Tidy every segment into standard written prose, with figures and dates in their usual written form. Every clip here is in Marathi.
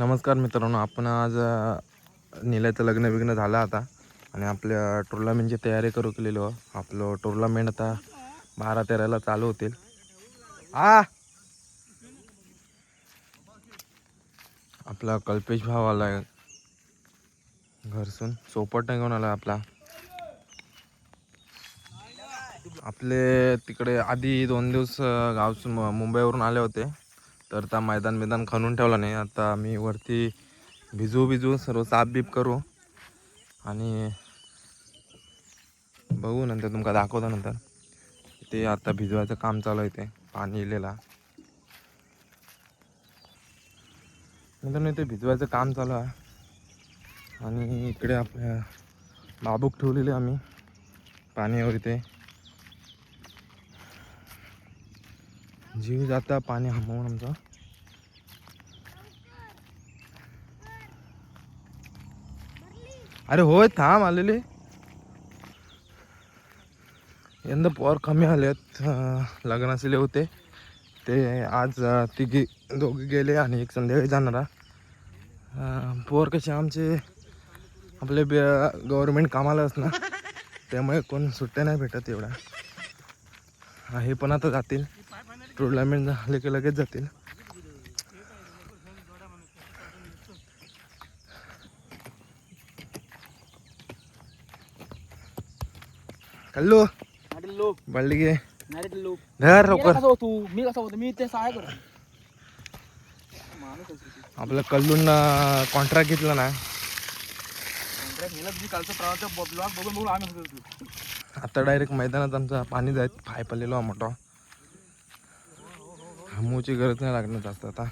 नमस्कार मित्रांनो, आपण आज निलयचं लग्न झालं आता आणि आपल्या टुर्नामेंटची तयारी करू केलेलो. आपलं टुर्नामेंट आता 12-13ला चालू होतील. आपला कल्पेश भाव आला आहे घरसून, सोपट नाही घेऊन आला आपला. आपले तिकडे आधी 2 दिवस गावसून मुंबईवरून आले होते, तर त्या मैदान खणून ठेवला नाही. आता आम्ही वरती भिजू सर्व साफ करू आणि बघू, नंतर तुमका दाखवतो. नंतर ते आता भिजवायचं काम चालू आहे, ते पाणी इलेला नंतर ते भिजवायचं काम चालू आहे. आणि इकडे आपल्या बाबूक ठेवलेले आम्ही पाण्यावर, इथे जीव जाता पाणी हमवून आमचा. अरे होय, थांब आलेले. यंदा पोर कमी आलेत, लग्नाचे होते ते. आज दोघे गेले आणि एक संध्याकाळी जाणारा. पोर कसे आमचे आपले गव्हर्नमेंट कामाला असणार, त्यामुळे कोण सुट्ट्या नाही भेटत एवढा. हे पण आता जातील, टुर्नामेंट झाले की लगेच जातील. कल्लू बळली गे धर लवकर. मी कसा होतो, मी ते सहाय करतो. आपलं कल्लून कॉन्ट्रॅक्ट घेतला ना, बघून आम्ही आता डायरेक्ट मैदानात आमचा पाणी जायत पाय पडलेलो मोठा. हमूची गरज नाही लागणार जास्त आता.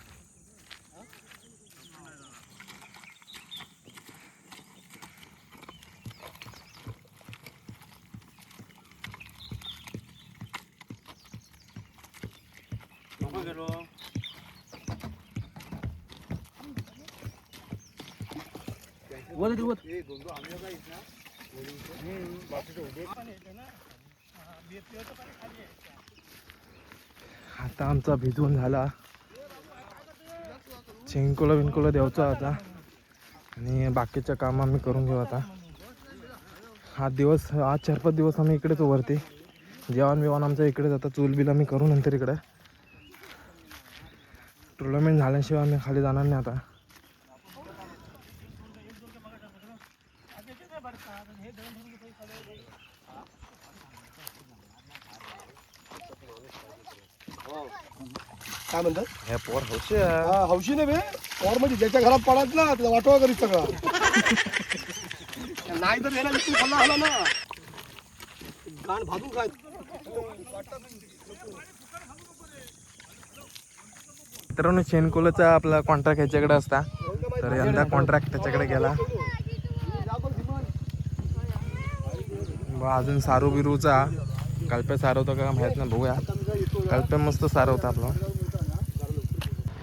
आता आमचा भिजवून झाला, बिंकोला द्यायचा आता आणि बाकीचं काम आम्ही करून घेऊ आता. आज 4-5 दिवस आम्ही इकडेच वरती जेवण आमचं इकडेच. आता चूल बिल आम्ही करू नंतर इकडे. टुर्नामेंट झाल्याशिवाय आम्ही खाली जाणार नाही आता. काय म्हणतात हे पोर हौशी हौशी नाही बे. पोर म्हणजे ज्याच्या घरात पडत ना त्याचा वाटवा करीत सगळा. नाही तर याला विकून खाल्ला आला ना, गाण भाजून खाय. मित्रांनो, शेणकोलाचा आपला कॉन्ट्रॅक्ट ह्याच्याकडे असता, तर यंदा कॉन्ट्रॅक्ट त्याच्याकडे गेला. अजून सारू बिरूचा कल्प्या सारवतो का माहीत नाही, बघूया. कल्प्या मस्त सारवता आपला.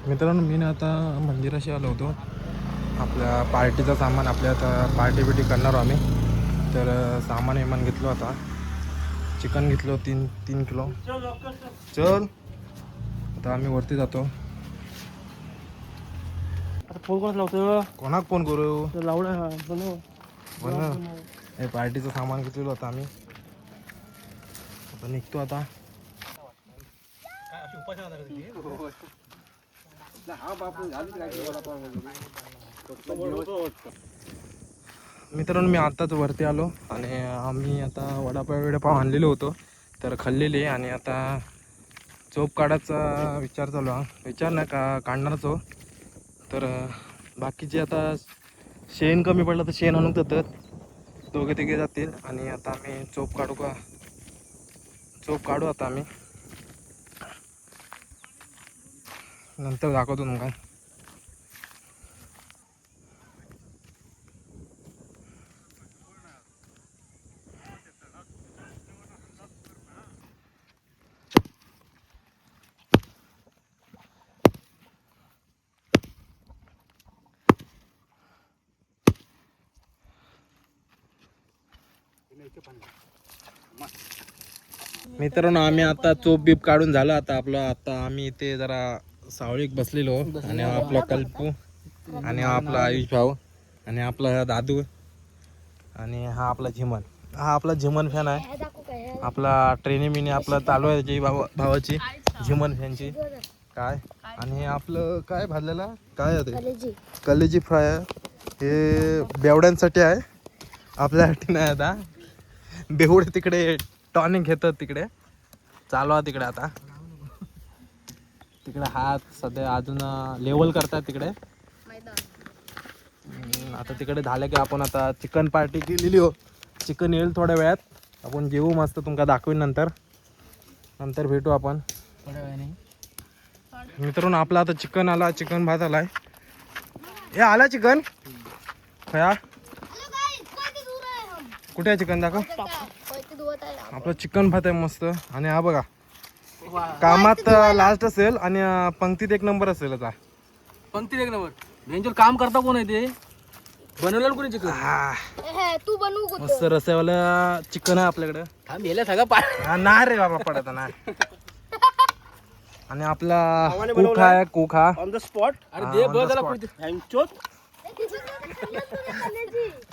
मित्रांनो, मी ना आता मंदिराशी आलो होतो. आपल्या पार्टीचं सामान, आपल्या आता पार्टी करणार आम्ही, तर सामान घेतलो. आता चिकन घेतलो 3 किलो. चल आता आम्ही वरती जातो. फोन कोणाच लावतो, कोणाक फोन करू? लावडा हे पार्टीचं सामान घेतलेलं होतं आम्ही. आता निघतो आता. मित्रांनो, मी आताच वरती आलो आणि आम्ही आता वडापाव आणलेलो होतो, तर खाल्लेले. आणि आता चोप काढायचा विचार चालू आहे. विचार नाही का काढणारच हो. तर बाकीचे आता शेण कमी पडलं तर शेण आणून देतात, दोघे तिघे जातील. आणि आता आम्ही चोप काढू आता आम्ही, नंतर दाखवतो तुमका. मित्रांनो, आम्ही आता चोप बीप काढून झालं. आता आम्ही इथे जरा सावळीक बसलेलो आणि आपला आणि हा आपला आयुष भाऊ आणि आपला दादू आणि हा आपला झिमन. हा आपला झिमन फॅन आहे. आपला ट्रेनिंग बिनी आपला चालू आहे त्याची भावाची झिमन फॅनची. काय आणि आपलं काय भाजलेला काय आहे ते कलेजी फ्राय आहे. हे बेवड्यांसाठी आहे आपल्यासाठी नाही. आता बेवडे तिकडे टॉनिक घेतात तिकडे चालू आहे तिकडे. आता तिकडे हात सध्या अजून लेवल करतात तिकडे. आता तिकडे झालं की आपण आता चिकन पार्टी केलेली हो. चिकन येईल थोड्या वेळात. आपण जेवू मस्त तुमका दाखवीन नंतर भेटू आपण थोड्या वेळाने. मित्रांनो आपला आता चिकन आला. चिकन भात आलाय. हे आला चिकन खया कुठे आहे चिकन दाखव. आपलं चिकन भात आहे मस्त. आणि हा बघा कामात लास्ट असेल आणि पंक्तीत एक नंबर असेल. आता पंक्तीत एक नंबर. भेंजोर काम करता कोण आहे ते बनवलं कोणी चिकन. तू बनवू मस्त रस्स्यावाला चिकन आहे आपल्याकडे. सगळं नाही रे बाबा पडत ना. आणि आपला कुक आहे. कुक हा ऑन द स्पॉट. अरे दे on the bus spot. Thank you.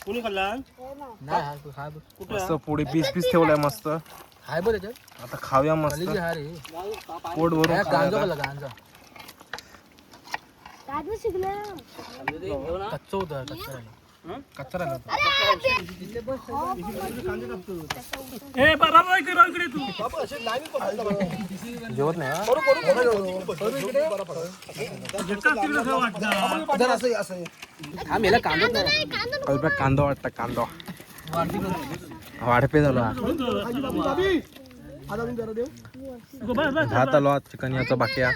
कोणी खाल्ला मस्त पुढे पीस ठेवलाय मस्त. हाय बरं त्याच्यात आता खाऊया मस्त पोट भरून खाऊया आता. कच्चं होतं कच्चा राहिला. जेवत नाही हा? कल्प्या कांदा वाटतं कांदा वाढपे झालो. भात आलो चिकन याचा बाकी आहे.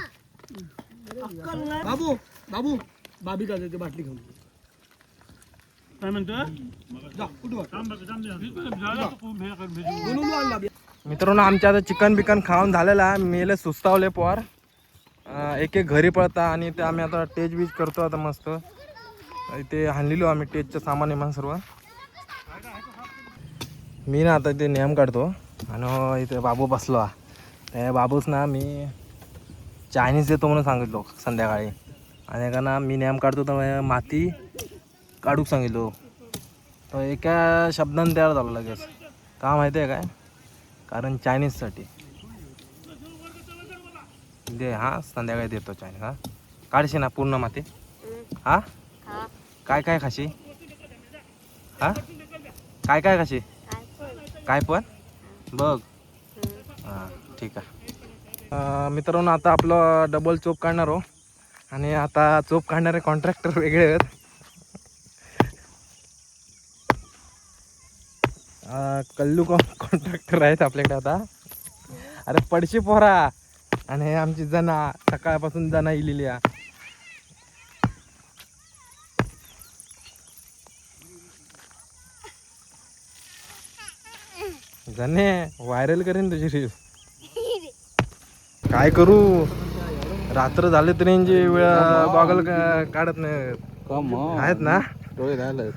बाबू बाबू बाबी का देते बाटली घेऊन. काय म्हणतो मित्रांनो आमच्या आता चिकन बिकन खाऊन झालेलं आहे. मेले सुस्तावले पोर एक घरी पळता. आणि ते आम्ही आता टेज बीज करतो आता मस्त. इथे हाणलेलो आम्ही टेजचं सामान इमान सर्व. मी ना आता इथे नेम काढतो आणि इथे बाबू बसलो. त्या बाबूच ना मी चायनीज देतो म्हणून सांगितलो संध्याकाळी. आणि का ना मी नेम काढतो तर माती काढूक सांगितलो. तर एका शब्दाने तयार झालो लगेच. का माहिती आहे काय कारण चायनीजसाठी दे. हां संध्याकाळी देतो चायनीज. हां काढशी ना पूर्ण माती. हां काय काय खाशी. हां काय काय खाशी काय पण बघ. हां ठीक आहे. मित्रांनो आता आपलं डबल चोप काढणार हो. आणि आता चोप काढणारे कॉन्ट्रॅक्टर वेगळे आहेत. कल्लू कॉन्ट्रॅक्टर आहेत आपल्याकडे आता. अरे पडशी पोरा. आणि आमची जना सकाळपासून जना इलेली आहे. जने व्हायरल करेन तुझी रील. काय करू रात्र झाले तरी वेळ गॉगल काढत नाही आहेत ना. डोळे राहिलेत.